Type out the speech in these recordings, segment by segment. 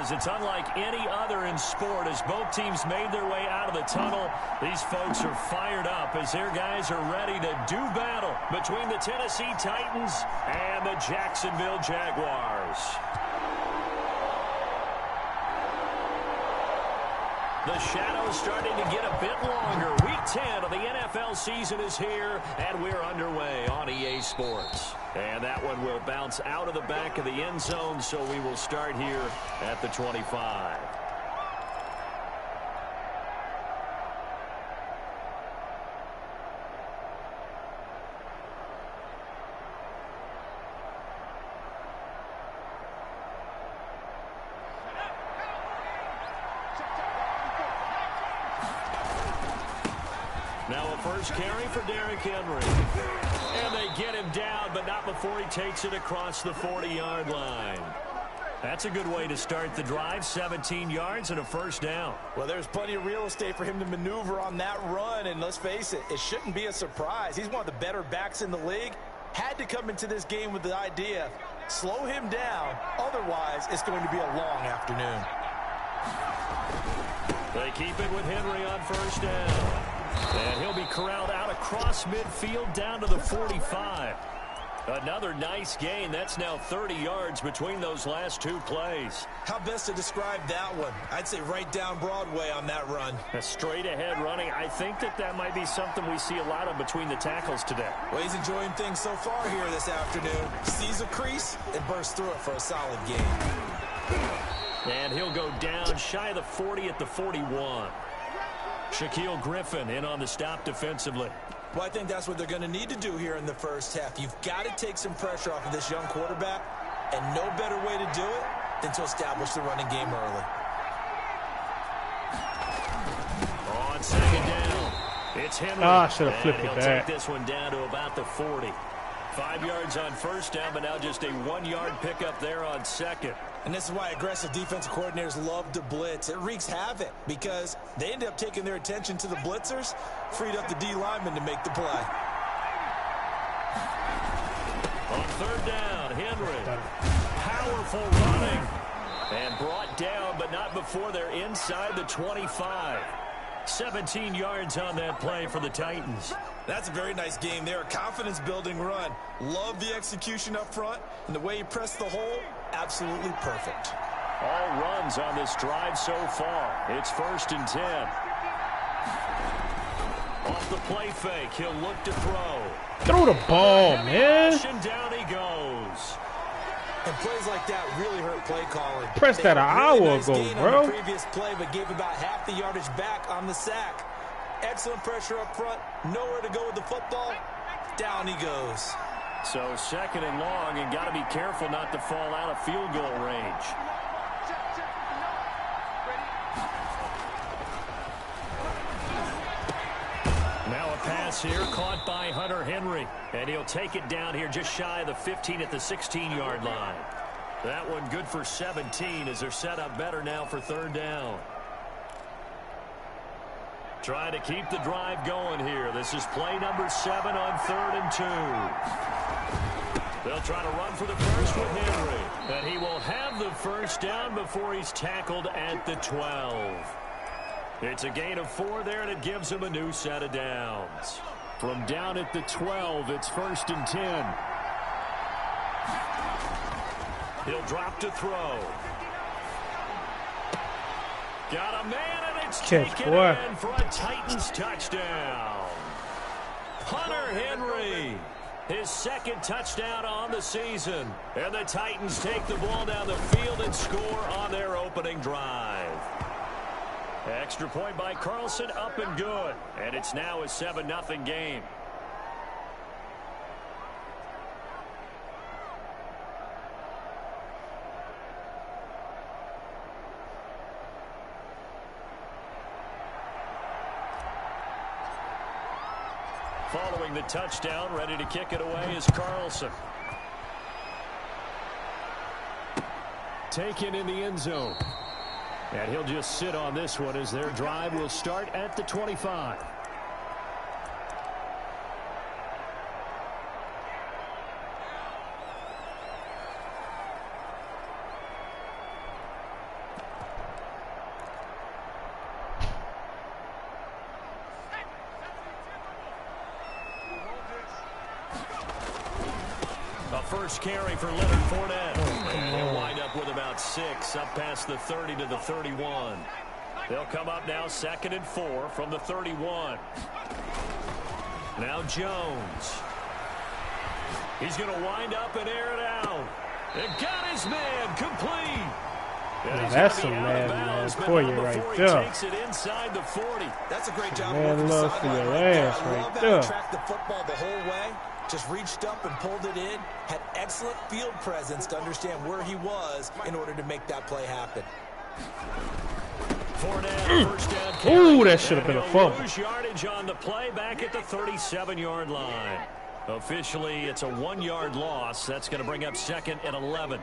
is. It's unlike any other in sport. As both teams made their way out of the tunnel, these folks are fired up as their guys are ready to do battle between the Tennessee Titans and the Jacksonville Jaguars. The shadow's starting to get a bit longer. Week 10 of the NFL season is here, and we're underway on EA Sports. And that one will bounce out of the back of the end zone, so we will start here at the 25. Now a first carry for Derrick Henry. And they get him down, but not before he takes it across the 40-yard line. That's a good way to start the drive, 17 yards and a first down. Well, there's plenty of real estate for him to maneuver on that run, and let's face it, it shouldn't be a surprise. He's one of the better backs in the league. Had to come into this game with the idea, slow him down, otherwise it's going to be a long afternoon. They keep it with Henry on first down. And he'll be corralled out across midfield down to the 45. Another nice gain. That's now 30 yards between those last two plays. How best to describe that one? I'd say right down Broadway on that run. A straight ahead running. I think that might be something we see a lot of between the tackles today. Well, he's enjoying things so far here this afternoon. Sees a crease and bursts through it for a solid gain. And he'll go down shy of the 40 at the 41. Shaquille Griffin in on the stop defensively. Well, I think that's what they're going to need to do here in the first half. You've got to take some pressure off of this young quarterback, and no better way to do it than to establish the running game early. On second down, it's Henry. I should have flipped it back. He'll take this one down to about the 40. 5 yards on first down, but now just a 1-yard pickup there on second. And this is why aggressive defensive coordinators love to blitz. It wreaks havoc because they end up taking their attention to the blitzers, freed up the D lineman to make the play. On third down, Henry. Powerful running. And brought down, but not before they're inside the 25. 17 yards on that play for the Titans. That's a very nice game there. A confidence-building run. Love the execution up front. And the way he pressed the hole, absolutely perfect. All runs on this drive so far. It's 1st and 10. Off the play fake, he'll look to throw. Throw the ball, man. And down he goes. And plays like that really hurt play calling. Press that an hour ago, bro. On the previous play, but gave about half the yardage back on the sack. Excellent pressure up front. Nowhere to go with the football. Down he goes. So 2nd and long, and got to be careful not to fall out of field goal range. Now a pass here caught by Hunter Henry. And he'll take it down here just shy of the 15 at the 16-yard line. That one good for 17 as they're set up better now for 3rd down. Trying to keep the drive going here. This is play number 7 on 3rd and 2. They'll try to run for the first with Henry. And he will have the first down before he's tackled at the 12. It's a gain of 4 there, and it gives him a new set of downs. From down at the 12, it's 1st and 10. He'll drop to throw. Got a man, and it's taken in for a Titans touchdown. Hunter Henry, his 2nd touchdown on the season. And the Titans take the ball down the field and score on their opening drive. Extra point by Carlson, up and good. And it's now a 7-0 game. Following the touchdown, ready to kick it away is Carlson. Taken in the end zone. And he'll just sit on this one as their drive will start at the 25. first carry for Leonard Fournette. And they'll wind up with about 6 up past the 30 to the 31. They'll come up now 2nd and 4 from the 31. Now Jones. He's going to wind up and air it out. And got his man complete. Yeah, that's some man for you right there. Takes it inside the 40. That's a great job. Man, love for your ass right there. Tracked the football the whole way. Just reached up and pulled it in. Had excellent field presence to understand where he was in order to make that play happen. First down. Ooh, that should have been a fumble. Lose yardage on the play back at the 37-yard line. Officially, it's a 1-yard loss. That's going to bring up 2nd and 11.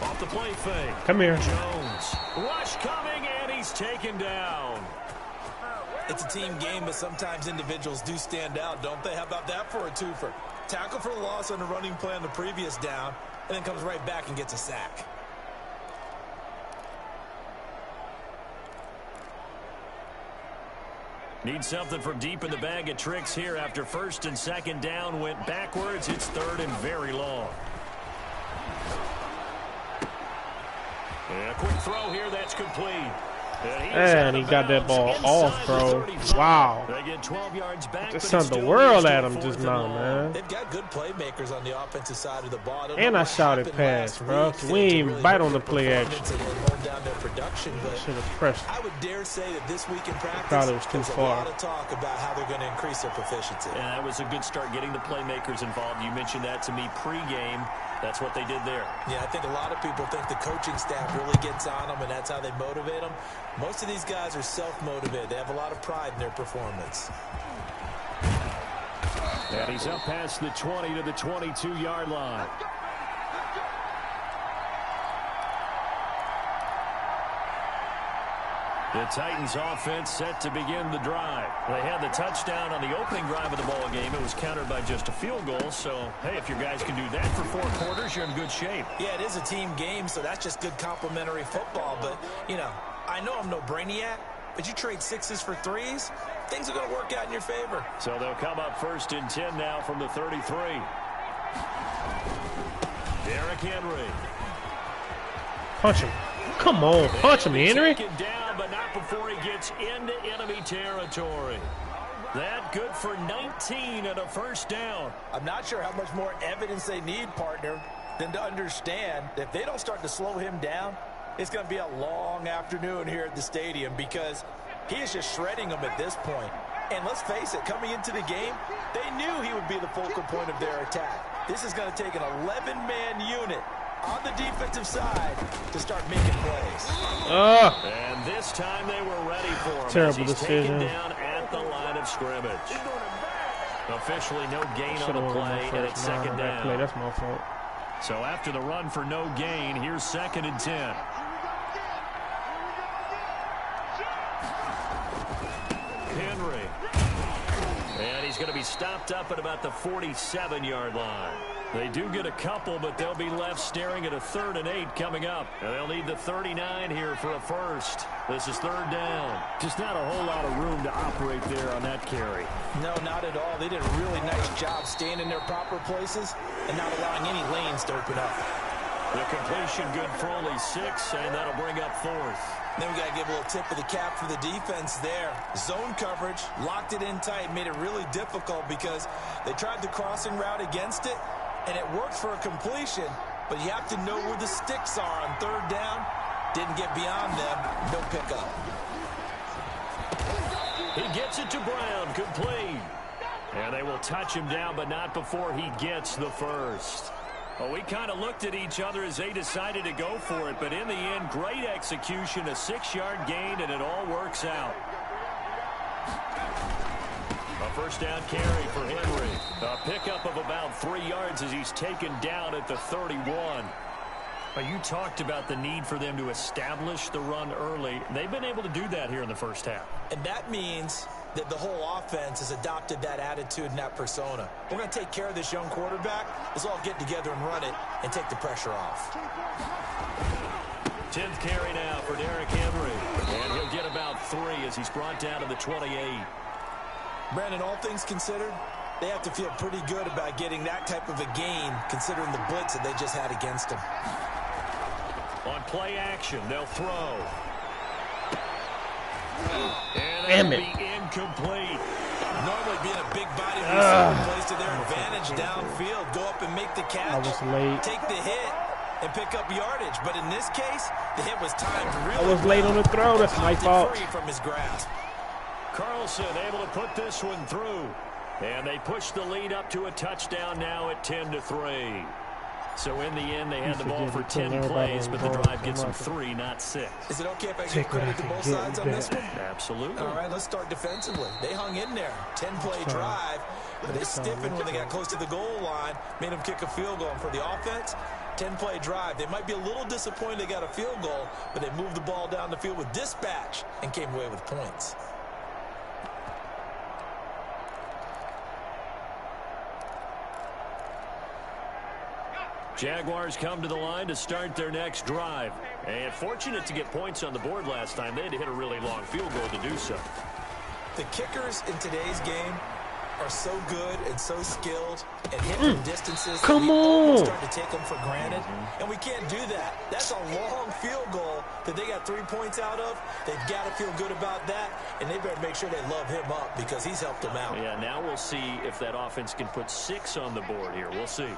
Off the play fake. Come here. Jones. Rush coming, and he's taken down. It's a team game, but sometimes individuals do stand out, don't they? How about that for a twofer? Tackle for the loss on the running play on the previous down, and then comes right back and gets a sack. Need something from deep in the bag of tricks here after 1st and 2nd down went backwards. It's 3rd and very long. And a quick throw here that's complete. And he got that ball off, bro. Wow. They get 12 yards back, Just sent the world at him just now, man. They've got good playmakers on the offensive side of the ball. And I shouted pass, bro. We ain't even bite on the play action. Should have pressed. I would dare say that this week in practice, Probably was too there's far. a lot of talk about how they're going to increase their proficiency. And that was a good start getting the playmakers involved. You mentioned that to me pregame. That's what they did there. Yeah, I think a lot of people think the coaching staff really gets on them, and that's how they motivate them. Most of these guys are self-motivated. They have a lot of pride in their performance. And he's up past the 20 to the 22-yard line. The Titans offense set to begin the drive. They had the touchdown on the opening drive of the ball game. It was countered by just a field goal. So, hey, if your guys can do that for 4 quarters, you're in good shape. Yeah, it is a team game, so that's just good complementary football. But, you know, I know I'm no brainiac, but you trade 6s for 3s, things are going to work out in your favor. So they'll come up 1st and 10 now from the 33. Derrick Henry. Punch him. Come on, punch him, Henry. Taken down, but not before he gets into enemy territory. That good for 19 and a 1st down. I'm not sure how much more evidence they need, partner, than to understand that if they don't start to slow him down, it's going to be a long afternoon here at the stadium because he is just shredding them at this point. And let's face it, coming into the game, they knew he would be the focal point of their attack. This is going to take an 11-man unit on the defensive side to start making plays. And this time they were ready for him. Terrible decision. Taken down at the line of scrimmage. Officially no gain on the play, and it's 2nd down. Play. That's my fault. So after the run for no gain, here's 2nd and 10. Henry. And he's going to be stopped up at about the 47-yard line. They do get a couple, but they'll be left staring at a 3rd and 8 coming up. And they'll need the 39 here for a 1st. This is 3rd down. Just not a whole lot of room to operate there on that carry. No, not at all. They did a really nice job staying in their proper places and not allowing any lanes to open up. The completion good for only 6, and that'll bring up 4th. Then we got to give a little tip of the cap for the defense there. Zone coverage, locked it in tight, made it really difficult because they tried the crossing route against it, and it worked for a completion, but you have to know where the sticks are on 3rd down. Didn't get beyond them, no pickup. He gets it to Brown, complete. And they will touch him down, but not before he gets the 1st. Well, we kind of looked at each other as they decided to go for it, but in the end, great execution, a 6-yard gain, and it all works out. A 1st down carry for Henry. A pickup of about 3 yards as he's taken down at the 31. But you talked about the need for them to establish the run early. They've been able to do that here in the 1st half. And that means that the whole offense has adopted that attitude and that persona. We're going to take care of this young quarterback. Let's all get together and run it and take the pressure off. 10th carry now for Derrick Henry. And he'll get about 3 as he's brought down to the 28. Brandon, all things considered, they have to feel pretty good about getting that type of a gain considering the blitz that they just had against them. On play action, they'll throw. And Damn it. Be incomplete. Normally being a big body receiver plays to their advantage downfield. Go up and make the catch. I was late. Take the hit and pick up yardage. But in this case, the hit was timed really I was late on the throw. That's my fault. Free from his grasp. Carlson able to put this one through. And they push the lead up to a touchdown now at 10-3. So in the end, they had the ball for 10 plays, but the drive gets them 3, not 6. Is it okay if I give credit to both sides on this one? Absolutely. All right, let's start defensively. They hung in there. 10-play drive, but they stiffened when they got close to the goal line, made them kick a field goal. And for the offense, 10-play drive. They might be a little disappointed they got a field goal, but they moved the ball down the field with dispatch and came away with points. Jaguars come to the line to start their next drive. And fortunate to get points on the board last time. They had to hit a really long field goal to do so. The kickers in today's game are so good and so skilled and hit from distances. Come on. We start to take them for granted, and we can't do that. That's a long field goal that they got 3 points out of. They've got to feel good about that, and they better make sure they love him up because he's helped them out. Yeah, now we'll see if that offense can put 6 on the board here. We'll see.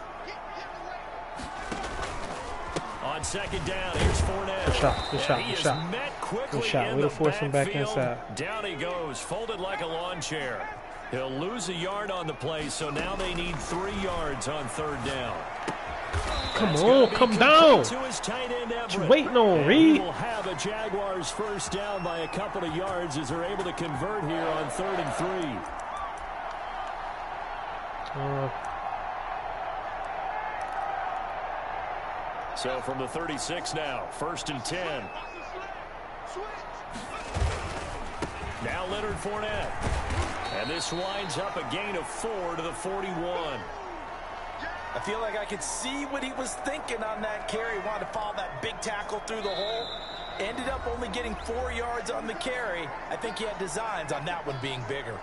On second down, here's Fournette. Good shot, good shot, He good is shot. met quickly Good shot. in Way the to force him back backfield. inside. Down he goes, folded like a lawn chair. He'll lose a yard on the play, so now they need 3 yards on third down. Come on, come down. To his tight end, What you waiting on, Reed? We'll have a Jaguars first down by a couple of yards as they're able to convert here on 3rd and 3. So from the 36 now, 1st and 10. Now Leonard Fournette. And this winds up a gain of 4 to the 41. I feel like I could see what he was thinking on that carry. Wanted to follow that big tackle through the hole. Ended up only getting 4 yards on the carry. I think he had designs on that one being bigger.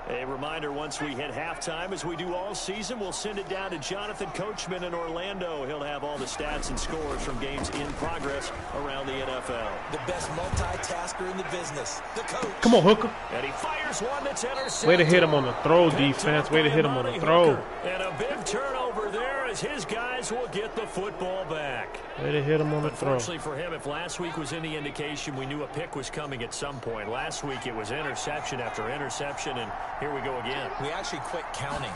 A reminder, once we hit halftime, as we do all season, we'll send it down to Jonathan Coachman in Orlando. He'll have all the stats and scores from games in progress around the NFL. The best multitasker in the business, the coach. Come on, Hooker. And he fires one that's intercepted. Way to hit him on the throw, defense. Way to hit him on the throw. And a big turnover there as his guys will get the football back. Way to hit him on the throw. Unfortunately for him, if last week was any indication, we knew a pick was coming at some point. Last week it was interception after interception, and here we go again. We actually quit counting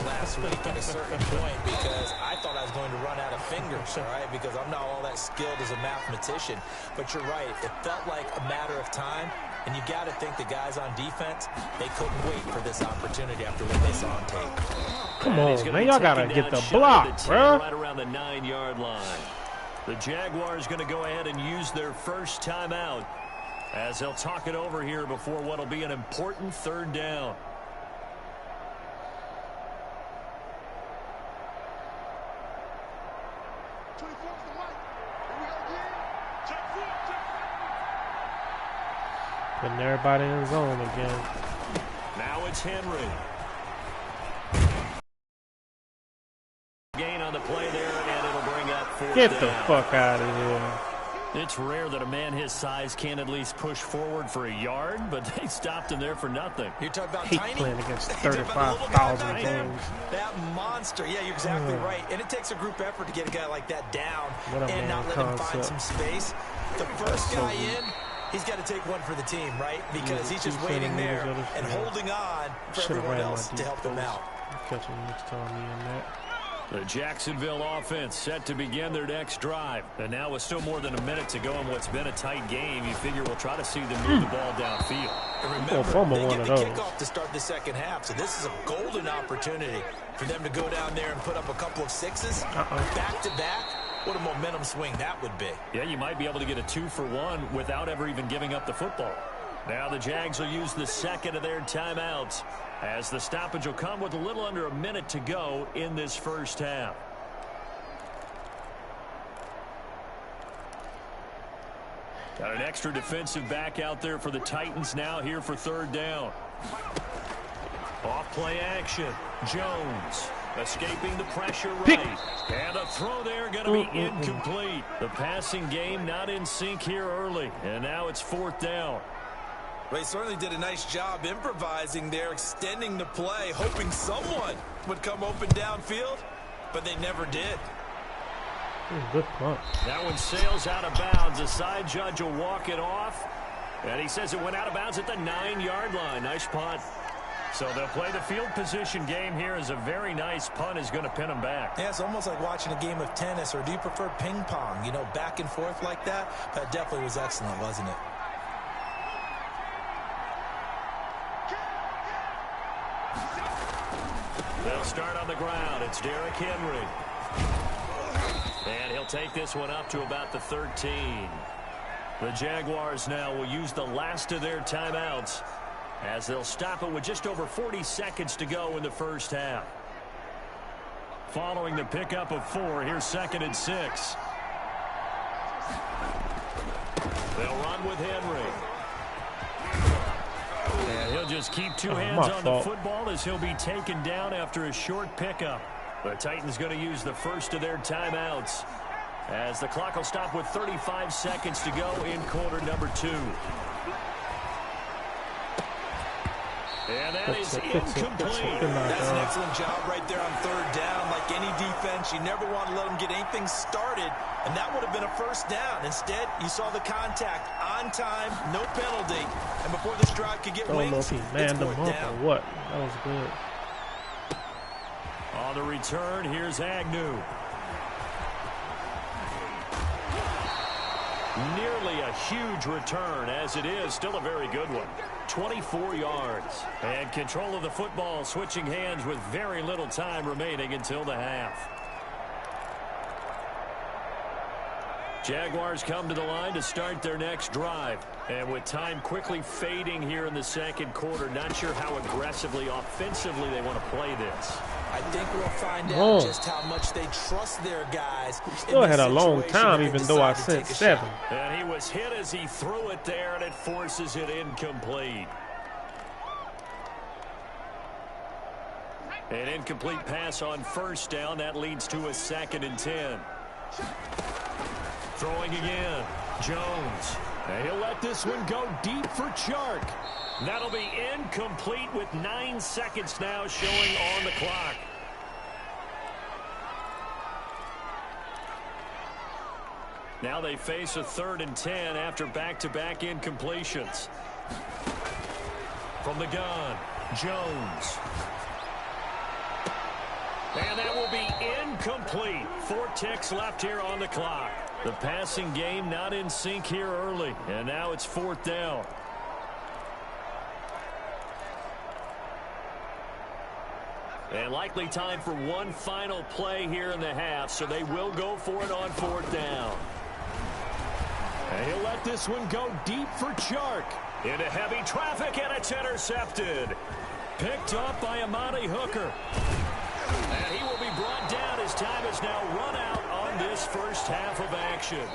last week at a certain point because I thought I was going to run out of fingers, all right, because I'm not all that skilled as a mathematician. But you're right. It felt like a matter of time, and you got to think the guys on defense, they couldn't wait for this opportunity after what they saw on tape. Come on, man. Y'all got to get the block, bro. Right around the 9-yard line. The Jaguars going to go ahead and use their first timeout as they'll talk it over here before what will be an important 3rd down. Putting everybody in zone again. Now it's Henry. Gain on the play there, and it'll bring up 4th Get down. the fuck out of here. It's rare that a man his size can at least push forward for a yard, but they stopped him there for nothing. You're talking about Hate tiny? playing against You're talking about a little guy 35,000 back there? games. That monster. Yeah, you're exactly right. And it takes a group effort to get a guy like that down What a and not man let him find concept. some space. The first guy in, he's got to take one for the team, right? Because he's just waiting there and holding on for everyone else to help him out. Catch him next time, me and that. The Jacksonville offense set to begin their next drive. And now with still more than a minute to go in what's been a tight game, you figure we'll try to see them move the ball downfield. And remember, they get the kickoff to start the second half, so this is a golden opportunity for them to go down there and put up a couple of sixes back-to-back. What a momentum swing that would be. Yeah, you might be able to get a 2-for-1 without ever even giving up the football. Now the Jags will use the second of their timeouts, as the stoppage will come with a little under a minute to go in this first half. Got an extra defensive back out there for the Titans now here for third down. Off play action. Jones escaping the pressure right. And a throw there going to be incomplete. The passing game not in sync here early. And now it's fourth down. They certainly did a nice job improvising there, extending the play, hoping someone would come open downfield, but they never did. Good punt. That one sails out of bounds. The side judge will walk it off, and he says it went out of bounds at the 9-yard line. Nice punt. So they'll play the field position game here as a very nice punt is going to pin them back. Yeah, it's almost like watching a game of tennis, or do you prefer ping pong, you know, back and forth like that? That definitely was excellent, wasn't it? They'll start on the ground. It's Derrick Henry. And he'll take this one up to about the 13. The Jaguars now will use the last of their timeouts as they'll stop it with just over 40 seconds to go in the first half. Following the pickup of 4, here's 2nd and 6. They'll run with Henry. And he'll just keep two hands on the football as he'll be taken down after a short pickup. The Titans going to use the first of their timeouts as the clock will stop with 35 seconds to go in quarter number 2. And that is incomplete. That's an excellent job right there on third down. Like any defense, you never want to let them get anything started, and that would have been a first down. Instead, you saw the contact on time, no penalty, and before this drive could get wings, it's fourth down. What? That was good. On the return, here's Agnew. Nearly a huge return, as it is still a very good one. 24 yards. And control of the football, switching hands with very little time remaining until the half. Jaguars come to the line to start their next drive. And with time quickly fading here in the second quarter, not sure how aggressively, offensively they want to play this. I think we'll find out just how much they trust their guys. Still had a long time, even though I said 7. And he was hit as he threw it there, and it forces it incomplete. An incomplete pass on first down. That leads to a 2nd and 10. Throwing again. Jones. And he'll let this one go deep for Chark. That'll be incomplete with 9 seconds now showing on the clock. Now they face a 3rd and 10 after back-to-back incompletions. From the gun, Jones. And that will be incomplete. 4 ticks left here on the clock. The passing game not in sync here early. And now it's 4th down. And likely time for one final play here in the half, so they will go for it on 4th down. And he'll let this one go deep for Chark. Into heavy traffic, and it's intercepted. Picked up by Amani Hooker. And he will be brought down as time is now run out on this first half of action.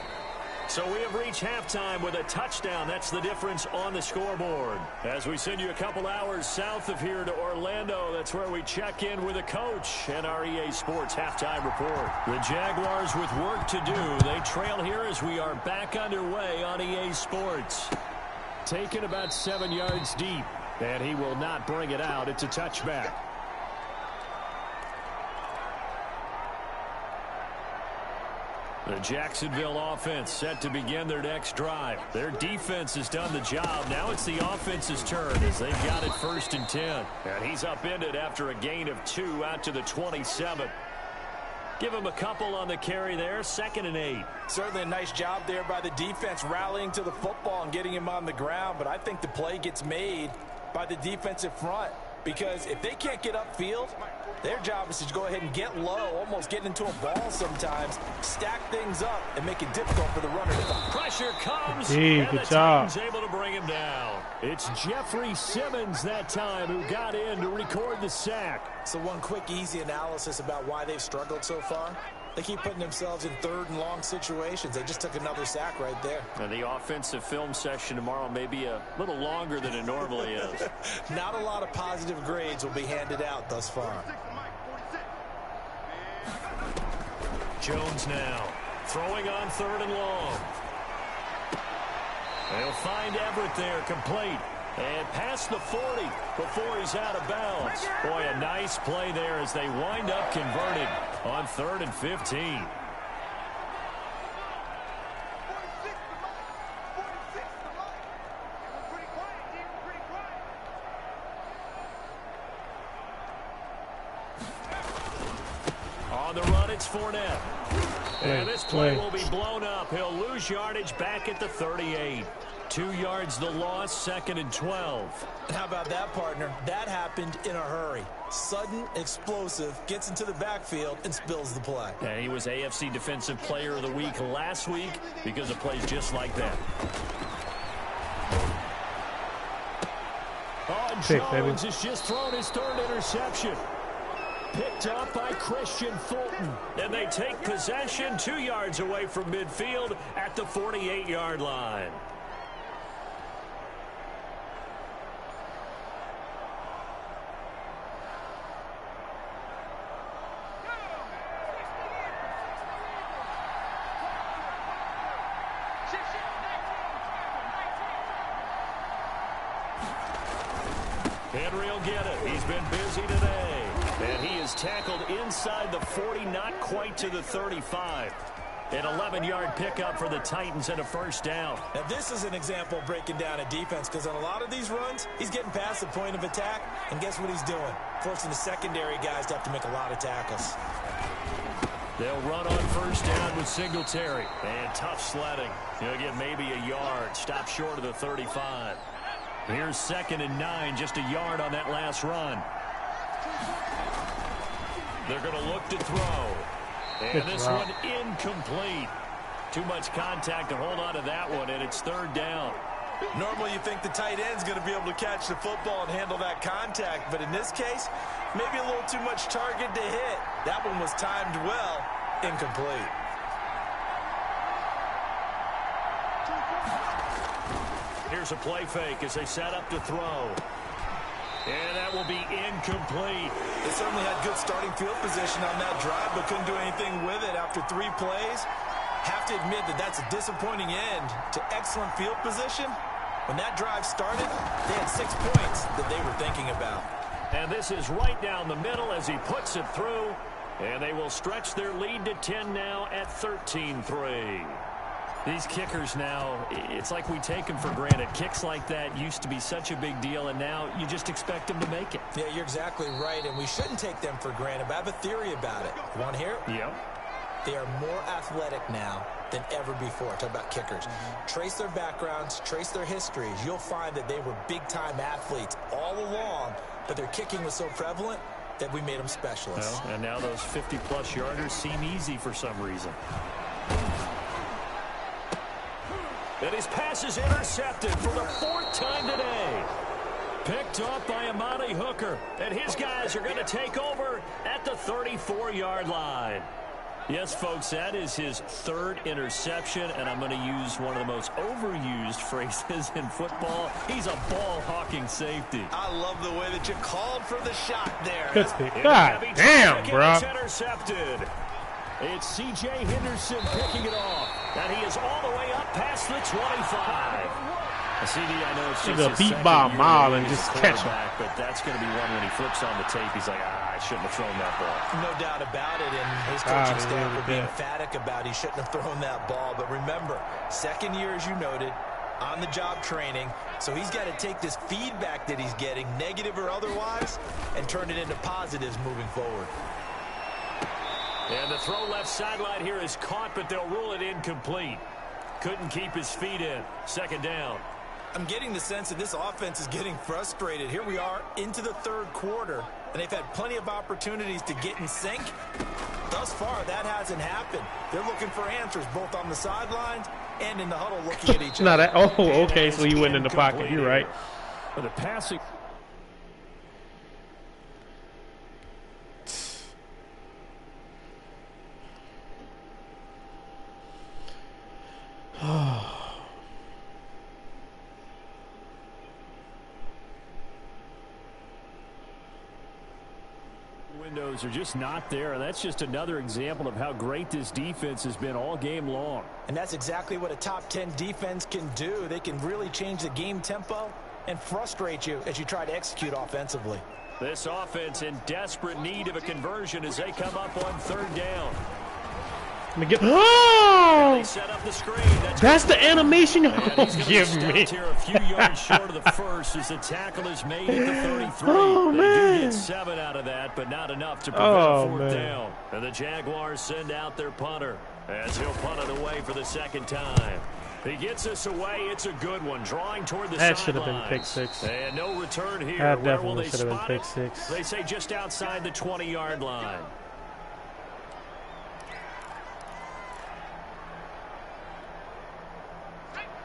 So we have reached halftime with a touchdown. That's the difference on the scoreboard. As we send you a couple hours south of here to Orlando, that's where we check in with a coach and our EA Sports halftime report. The Jaguars with work to do. They trail here as we are back underway on EA Sports. Taken about 7 yards deep, and he will not bring it out. It's a touchback. The Jacksonville offense set to begin their next drive. Their defense has done the job. Now it's the offense's turn as they've got it 1st and 10. And he's upended after a gain of 2 out to the 27. Give him a couple on the carry there, 2nd and 8. Certainly a nice job there by the defense rallying to the football and getting him on the ground, but I think the play gets made by the defensive front because if they can't get upfield, their job is to go ahead and get low, almost get into a ball sometimes, stack things up, and make it difficult for the runner to find. Pressure comes, and the good job. Titans able to bring him down. It's Jeffrey Simmons that time who got in to record the sack. So one quick, easy analysis about why they've struggled so far. They keep putting themselves in 3rd and long situations. They just took another sack right there. And the offensive film session tomorrow may be a little longer than it normally is. Not a lot of positive grades will be handed out thus far. Jones now throwing on 3rd and long. They'll find Everett there, complete. And past the 40 before he's out of bounds. Boy, a nice play there as they wind up converting on 3rd and 15. On the run, it's Fournette. And this play will be blown up. He'll lose yardage back at the 38. 2 yards the loss, 2nd and 12. How about that, partner? That happened in a hurry. Sudden, explosive, gets into the backfield and spills the play. And he was AFC Defensive Player of the Week last week because of plays just like that. Oh, Jones has just thrown his 3rd interception. Picked up by Christian Fulton. And they take possession 2 yards away from midfield at the 48-yard line. Henry will get it. He's been busy today. And he is tackled inside the 40, not quite to the 35. An 11-yard pickup for the Titans and a 1st down. Now, this is an example of breaking down a defense because on a lot of these runs, he's getting past the point of attack, and guess what he's doing? Forcing the secondary guys to have to make a lot of tackles. They'll run on 1st down with Singletary. And tough sledding. He'll get maybe a yard. Stop short of the 35. Here's 2nd and 9, just a yard on that last run. They're going to look to throw. And this one incomplete. Too much contact to hold on to that one, and it's 3rd down. Normally you think the tight end's going to be able to catch the football and handle that contact, but in this case, maybe a little too much target to hit. That one was timed well, incomplete. Here's a play fake as they set up to throw. And that will be incomplete. They certainly had good starting field position on that drive, but couldn't do anything with it after 3 plays. Have to admit that that's a disappointing end to excellent field position. When that drive started, they had 6 points that they were thinking about. And this is right down the middle as he puts it through. And they will stretch their lead to 10 now at 13-3. These kickers now, it's like we take them for granted. Kicks like that used to be such a big deal, and now you just expect them to make it. Yeah, you're exactly right, and we shouldn't take them for granted, but I have a theory about it. You want to hear it? Yep. They are more athletic now than ever before. Talk about kickers. Trace their backgrounds, trace their histories. You'll find that they were big-time athletes all along, but their kicking was so prevalent that we made them specialists. Well, and now those 50-plus yarders seem easy for some reason. And his pass is intercepted for the 4th time today. Picked off by Amani Hooker. And his guys are going to take over at the 34-yard line. Yes, folks, that is his 3rd interception, and I'm going to use one of the most overused phrases in football. He's a ball-hawking safety. I love the way that you called for the shot there. Good pick. God damn, bro. It's intercepted. It's C.J. Henderson picking it off. And he is all the way up past the 25. CD, I know it's just a beat by a mile and just catch him. But that's going to be one when he flips on the tape. He's like, I shouldn't have thrown that ball. No doubt about it, and his coaching staff will be emphatic about he shouldn't have thrown that ball. But remember, 2nd year, as you noted, on-the-job training. So he's got to take this feedback that he's getting, negative or otherwise, and turn it into positives moving forward. And the throw left sideline here is caught, but they'll rule it incomplete. Couldn't keep his feet in. Second down. I'm getting the sense that this offense is getting frustrated. Here we are into the third quarter, and they've had plenty of opportunities to get in sync. Thus far, that hasn't happened. They're looking for answers both on the sidelines and in the huddle looking at each other. Okay, so you went in the pocket. You're right. For the passing. Windows are just not there. That's just another example of how great this defense has been all game long. And that's exactly what a top 10 defense can do. They can really change the game tempo and frustrate you as you try to execute offensively. This offense in desperate need of a conversion as they come up on third down. Let me get. Oh! They set up the screen. That's the animation you give me. Here a few yards short of the first as the tackle is made at the 33. Oh, they man. do get 7 out of that, but not enough to prevent a fourth down. And the Jaguars send out their punter as he'll punt it away for the second time. He gets us away. It's a good one. Drawing toward the sidelines. That should have been pick six. And no return here. That Where will definitely they should have spot been it? pick six. They say just outside the 20-yard line.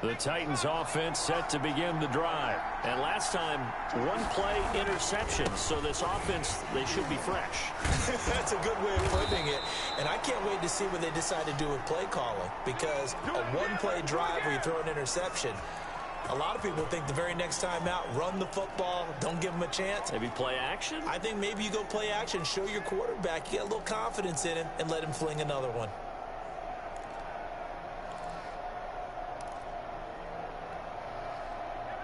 The Titans offense set to begin the drive. And last time, one play interception. So this offense, they should be fresh. That's a good way of putting it. And I can't wait to see what they decide to do with play calling. Because a one-play drive where you throw an interception, a lot of people think the very next time out, run the football, don't give them a chance. Maybe play action? I think maybe you go play action, show your quarterback, you get a little confidence in him, and let him fling another one.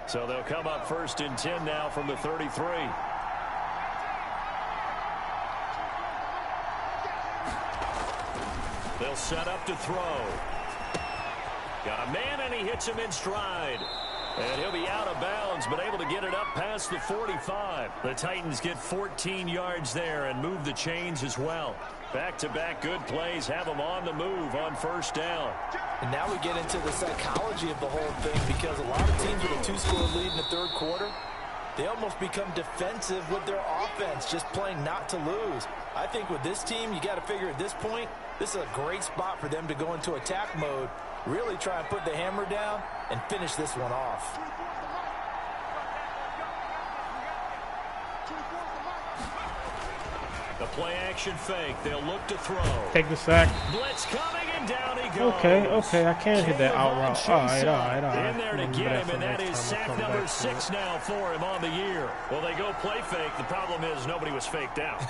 So they'll come up first and 10 now from the 33. They'll set up to throw. Got a man, and he hits him in stride. And he'll be out of bounds, but able to get it up past the 45. The Titans get 14 yards there and move the chains as well. Back-to-back good plays have them on the move on first down. And now we get into the psychology of the whole thing, because a lot of teams with a two-score lead in the third quarter, they almost become defensive with their offense, just playing not to lose. I think with this team, you got to figure at this point, this is a great spot for them to go into attack mode, really try and put the hammer down and finish this one off. The play-action fake. They'll look to throw. Take the sack. Blitz coming, and down he goes. Okay. I can't hit that out route. All right. In there to get him, and that is sack number 6 now for him on the year. Well, they go play fake. The problem is nobody was faked out.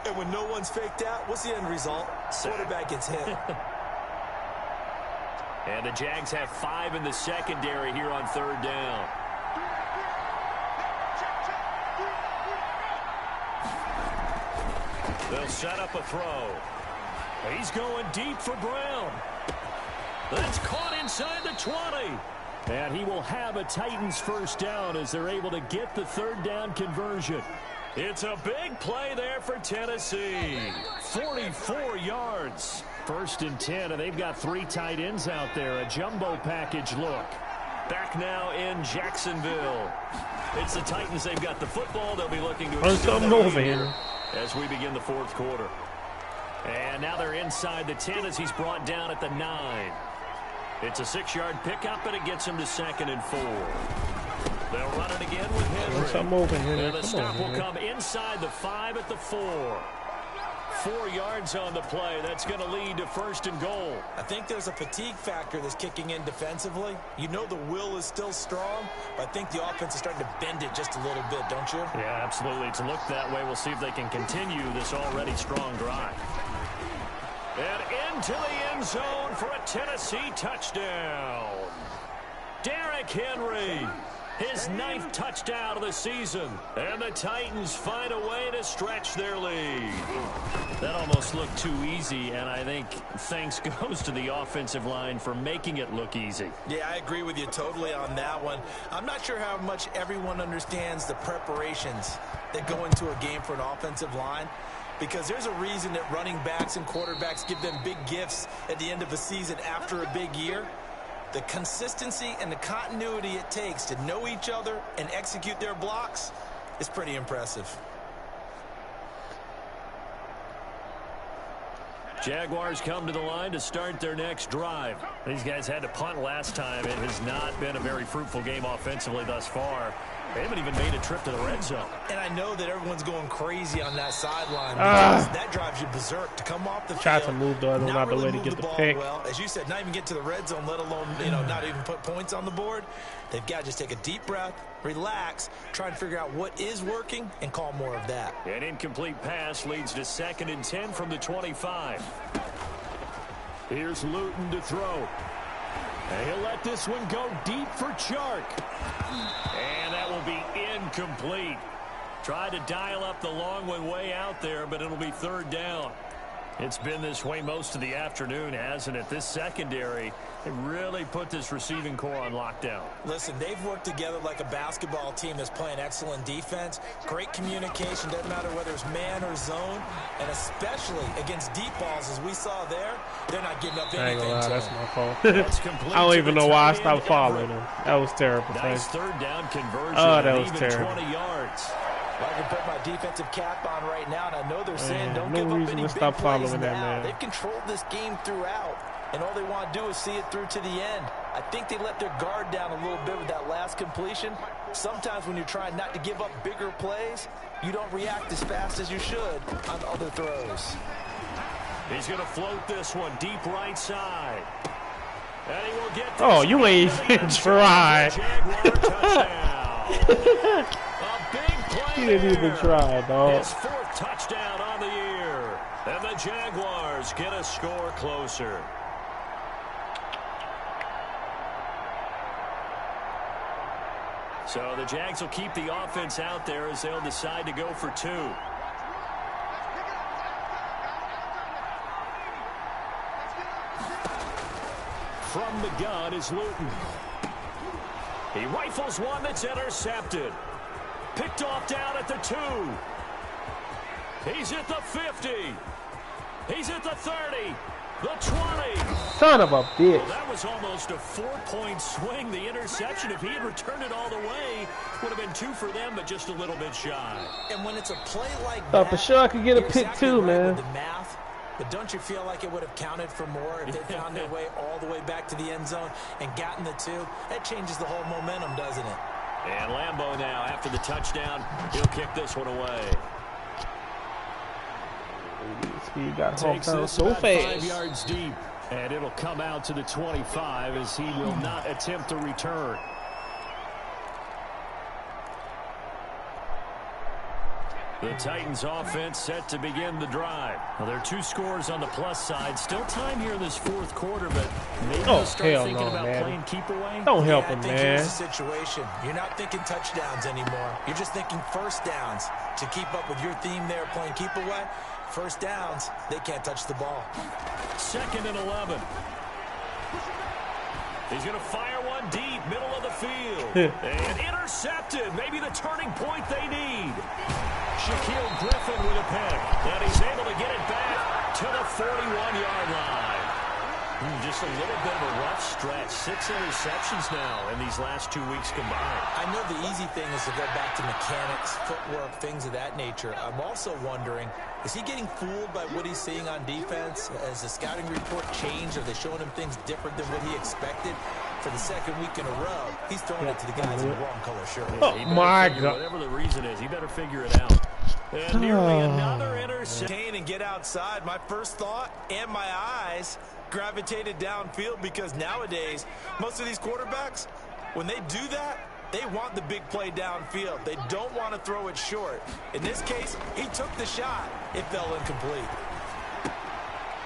And when no one's faked out, what's the end result? Quarterback gets hit. And the Jags have 5 in the secondary here on third down. They'll set up a throw. He's going deep for Brown. That's caught inside the 20. And he will have a Titans first down as they're able to get the third down conversion. It's a big play there for Tennessee. 44 yards. First and 10, and they've got 3 tight ends out there. A jumbo package look. Back now in Jacksonville. It's the Titans. They've got the football. They'll be looking to extend over here as we begin the fourth quarter. And now they're inside the 10 as he's brought down at the 9. It's a 6-yard pickup, and it gets him to 2nd and 4. They'll run it again with Henry. And the stop will come inside the 5 at the 4. 4 yards on the play. That's going to lead to 1st and goal. I think there's a fatigue factor that's kicking in defensively. You know the will is still strong, but I think the offense is starting to bend it just a little bit, don't you? Yeah, absolutely. It's looked that way. We'll see if they can continue this already strong drive. And into the end zone for a Tennessee touchdown. Derrick Henry. His 9th touchdown of the season. And the Titans find a way to stretch their lead. That almost looked too easy, and I think thanks goes to the offensive line for making it look easy. Yeah, I agree with you totally on that one. I'm not sure how much everyone understands the preparations that go into a game for an offensive line, because there's a reason that running backs and quarterbacks give them big gifts at the end of a season after a big year. The consistency and the continuity it takes to know each other and execute their blocks is pretty impressive. Jaguars come to the line to start their next drive. These guys had to punt last time. It has not been a very fruitful game offensively thus far. They haven't even made a trip to the red zone. And I know that everyone's going crazy on that sideline because that drives you berserk to come off the field. Tried to move the other one out the way to get the pick. Well, as you said, not even get to the red zone, let alone, not even put points on the board. They've got to just take a deep breath, relax, try and figure out what is working, and call more of that. An incomplete pass leads to 2nd and 10 from the 25. Here's Luton to throw. And he'll let this one go deep for Chark. And that will be incomplete. Tried to dial up the long one way out there, but it'll be 3rd down. It's been this way most of the afternoon, hasn't it? This secondary, they really put this receiving core on lockdown. Listen, they've worked together like a basketball team that's playing excellent defense. Great communication, doesn't matter whether it's man or zone. And especially against deep balls, as we saw there, they're not giving up anything. I ain't gonna lie, that's my fault. That's I don't even know why I stopped following him. That was terrible. Nice 3rd down conversion. Oh, that was even terrible. 20 yards. Well, I can put my defensive cap on right now, and I know they're saying don't give up any big stop plays following that now. man. They've controlled this game throughout, and all they want to do is see it through to the end. I think they let their guard down a little bit with that last completion. Sometimes when you're trying not to give up bigger plays, you don't react as fast as you should on other throws. He's going to float this one deep right side. And he will get this. Oh, you ain't even try. He didn't even try, dog. His 4th touchdown on the year. And the Jaguars get a score closer. So the Jags will keep the offense out there as they'll decide to go for 2. From the gun is Luton. He rifles one that's intercepted. Picked off down at the 2. He's at the 50. He's at the 30. The 20. Son of a bitch. Well, that was almost a 4-point swing. The interception, if he had returned it all the way, would have been 2 for them, but just a little bit shy. And when it's a play like Thought that, for sure I could get a you're pick exactly too, right man. with the math, but don't you feel like it would have counted for more if they found their way all the way back to the end zone and gotten the 2? That changes the whole momentum, doesn't it? And Lambeau now, after the touchdown, he'll kick this one away. He got Takes down this so about fast. 5 yards deep, and it'll come out to the 25 as he will not attempt to return. The Titans offense set to begin the drive. Well, there are 2 scores on the plus side. Still time here in this 4th quarter, but maybe they'll start thinking about playing keep away. Don't help him, I think man. here's the situation. You're not thinking touchdowns anymore. You're just thinking first downs. To keep up with your theme there, playing keep away, first downs, they can't touch the ball. 2nd and 11. He's going to fire one deep, middle of the field. And intercepted. Maybe the turning point they need. Shaquille Griffin with a pick. And he's able to get it back to the 41-yard line. Just a little bit of a rough stretch. 6 interceptions now in these last 2 weeks combined. I know the easy thing is to go back to mechanics, footwork, things of that nature. I'm also wondering, is he getting fooled by what he's seeing on defense? Has the scouting report changed? Are they showing him things different than what he expected? For the 2nd week in a row, he's throwing it to the guys in the wrong color shirt. Oh, my God. Whatever the reason is, he better figure it out. And nearly another interception. And get outside. My first thought and my eyes gravitated downfield because nowadays, most of these quarterbacks, when they do that, they want the big play downfield. They don't want to throw it short. In this case, he took the shot. It fell incomplete.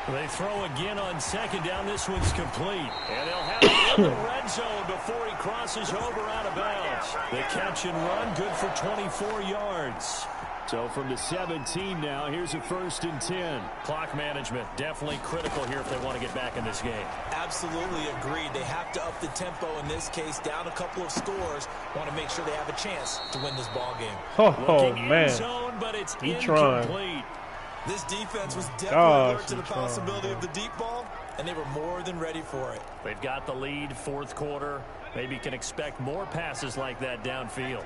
They throw again on 2nd down. This one's complete. And they'll have it in the red zone before he crosses over out of bounds. The catch and run, good for 24 yards. So from the 17 now, here's a 1st and 10. Clock management, definitely critical here if they want to get back in this game. Absolutely agreed. They have to up the tempo in this case, down a couple of scores. Want to make sure they have a chance to win this ball game. Oh, man. Zone, but it's He incomplete. trying. This defense was definitely alert to the possibility of the deep ball, and they were more than ready for it. They've got the lead, fourth quarter. Maybe can expect more passes like that downfield.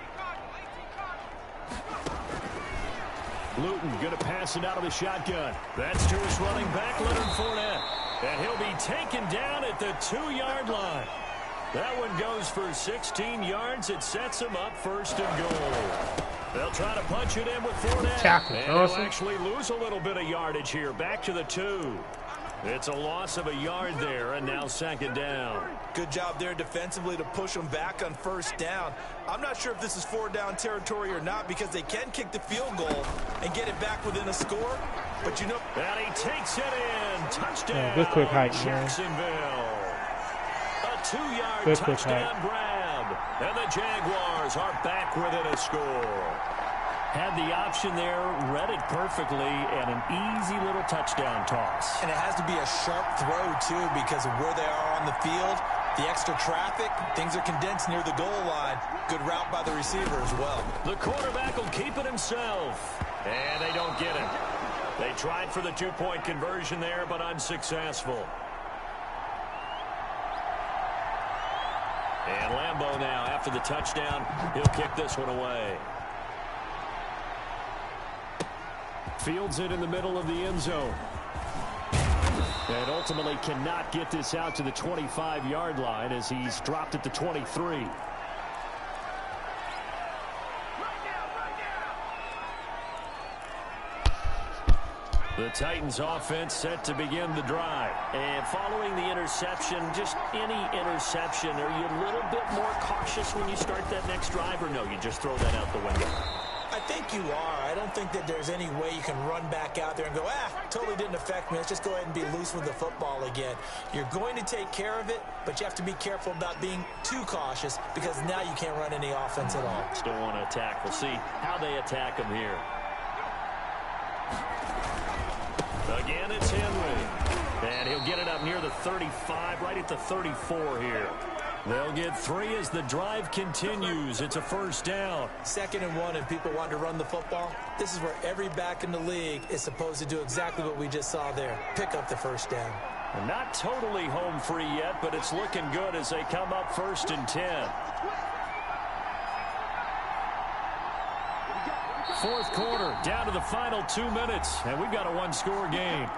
Luton going to pass it out of the shotgun. That's to his running back, Leonard Fournette. And he'll be taken down at the 2-yard line. That one goes for 16 yards. It sets him up first and goal. They'll try to punch it in with Fournette. And they'll actually lose a little bit of yardage here. Back to the 2. It's a loss of a yard there, and now second down. Good job there defensively to push them back on first down. I'm not sure if this is 4-down territory or not because they can kick the field goal and get it back within a score. But you know. And he takes it in. Touchdown. Yeah, good quick hike, Jacksonville. A 2-yard touchdown grab. And the Jaguars are back within a score. Had the option there, read it perfectly, and an easy little touchdown toss. And it has to be a sharp throw, too, because of where they are on the field, the extra traffic, things are condensed near the goal line. Good route by the receiver as well. The quarterback will keep it himself. And they don't get it. They tried for the 2-point conversion there, but unsuccessful. And Lambeau now, after the touchdown, he'll kick this one away. Fields it in the middle of the end zone. And ultimately cannot get this out to the 25-yard line as he's dropped at the 23. The Titans offense set to begin the drive. And following the interception, just any interception, are you a little bit more cautious when you start that next drive, or no, you just throw that out the window? I think you are. I don't think that there's any way you can run back out there and go, totally didn't affect me. Let's just go ahead and be loose with the football again. You're going to take care of it, but you have to be careful about being too cautious because now you can't run any offense at all. Still want to attack. We'll see how they attack him here. Again, it's Henry. And he'll get it up near the 35, right at the 34 here. They'll get 3 as the drive continues. It's a first down. 2nd and 1, and people want to run the football. This is where every back in the league is supposed to do exactly what we just saw there. Pick up the first down. They're not totally home free yet, but it's looking good as they come up 1st and 10. Fourth quarter, down to the final 2 minutes, and we've got a 1-score game.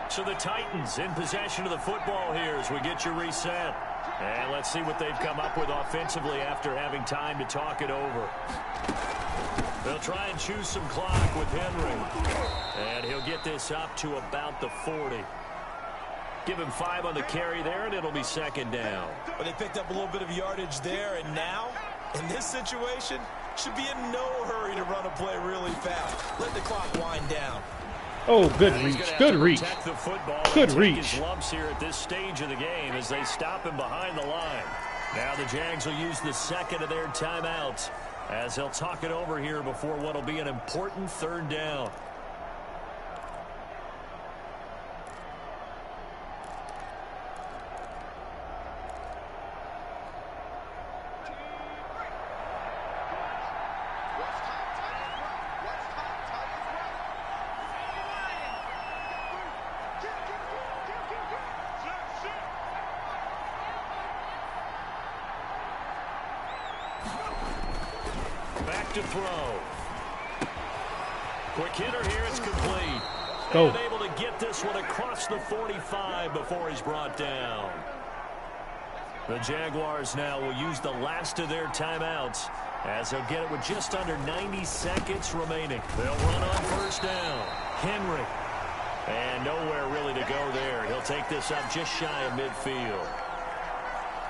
So the Titans in possession of the football here as we get you reset. And let's see what they've come up with offensively after having time to talk it over. They'll try and choose some clock with Henry. And he'll get this up to about the 40. Give him 5 on the carry there, and it'll be second down. But they picked up a little bit of yardage there, and now, in this situation, should be in no hurry to run a play really fast. Let the clock wind down. Oh, good reach. Good reach. Good reach. His lumps here at this stage of the game as they stop him behind the line. Now the Jags will use the second of their timeouts as they'll talk it over here before what will be an important 3rd down. To throw. Quick hitter here, it's complete. Go. And able to get this one across the 45 before he's brought down. The Jaguars now will use the last of their timeouts as they'll get it with just under 90 seconds remaining. They'll run on first down. Henry. And nowhere really to go there. He'll take this up just shy of midfield.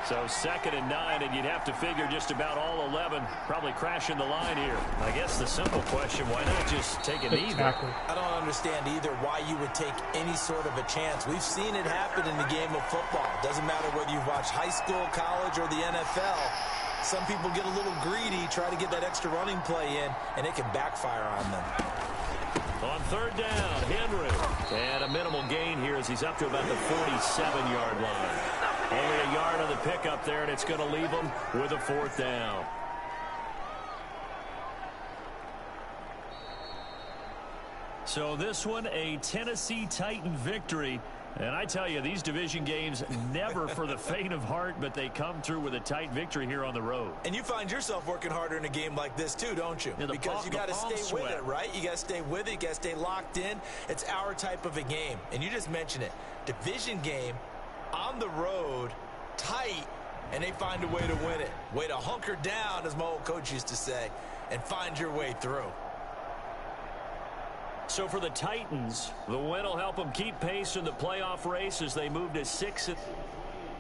So 2nd and 9, and you'd have to figure just about all 11 probably crashing the line here. I guess the simple question, why not just take an either? I don't understand either why you would take any sort of a chance. We've seen it happen in the game of football. Doesn't matter whether you've watched high school, college, or the NFL. Some people get a little greedy, try to get that extra running play in, and it can backfire on them. On 3rd down, Henry. And a minimal gain here as he's up to about the 47-yard line. Only a yard on the pickup there, and it's going to leave him with a 4th down. So this one, a Tennessee Titan victory. And I tell you, these division games never for the faint of heart, but they come through with a tight victory here on the road. And you find yourself working harder in a game like this too, don't you? Yeah, because you got to stay with it, right? You got to stay with it. You got to stay locked in. It's our type of a game. And you just mentioned it. Division game, on the road, tight, and they find a way to win it. Way to hunker down, as my old coach used to say, and find your way through. So for the Titans, the win will help them keep pace in the playoff race as they move to 6.